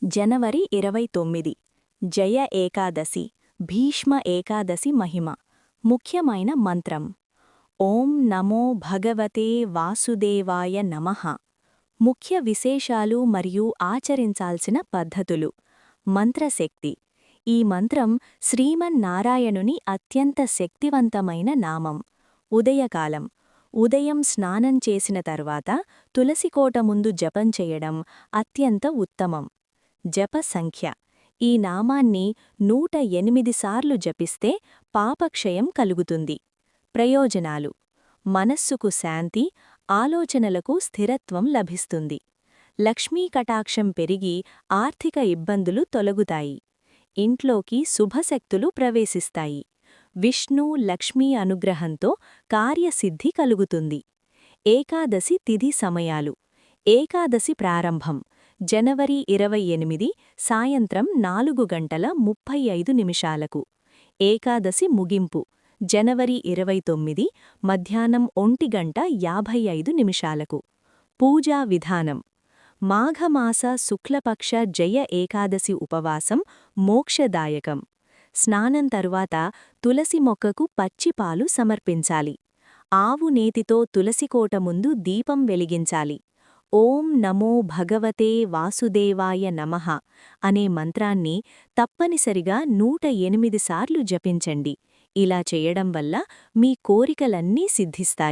జనవరి 29 జయ ఏకాదశి భీష్మ ఏకాదశి మహిమ ముఖ్యమైన మంత్రం ఓం నమో భగవతే వాసుదేవాయ నమః ముఖ్య విశేషాలు మరియు ఆచరించాల్సిన పద్ధతులు మంత్రశక్తి ఈ మంత్రం శ్రీమన్నారాయణుని అత్యంత శక్తివంతమైన నామం ఉదయకాలం ఉదయం స్నానం చేసిన తర్వాత తులసికోట ముందు జపం చేయడం అత్యంత ఉత్తమం జప సంఖ్య ఈ నామాన్ని 108 సార్లు జపిస్తే పాపక్షయం కలుగుతుంది ప్రయోజనాలు మనస్సుకు శాంతి ఆలోచనలకు స్థిరత్వం లభిస్తుంది లక్ష్మీ కటాక్షం పెరిగి ఆర్థిక ఇబ్బందులు తొలగుతాయి ఇంట్లోకి శుభశక్తులు ప్రవేశిస్తాయి విష్ణు లక్ష్మీ అనుగ్రహంతో కార్యసిద్ధి కలుగుతుంది ఏకాదశి తిథి సమయాలు ఏకాదశి ప్రారంభం జనవరి 28 సాయంత్రం 4:35 ఏకాదశి ముగింపు జనవరి 29 మధ్యాహ్నం 1:55 పూజా విధానం మాఘమాస శుక్లపక్ష జయ ఏకాదశి ఉపవాసం మోక్షదాయకం స్నానం తరువాత తులసి మొక్కకు పచ్చిపాలు సమర్పించాలి ఆవు నేతితో తులసికోట ముందు దీపం వెలిగించాలి ఓం నమో భగవతే వాసుదేవాయ నమః అనే మంత్రాన్ని తప్పనిసరిగా 108 సార్లు జపించండి ఇలా చేయడం వల్ల మీ కోరికలన్నీ సిద్ధిస్తాయి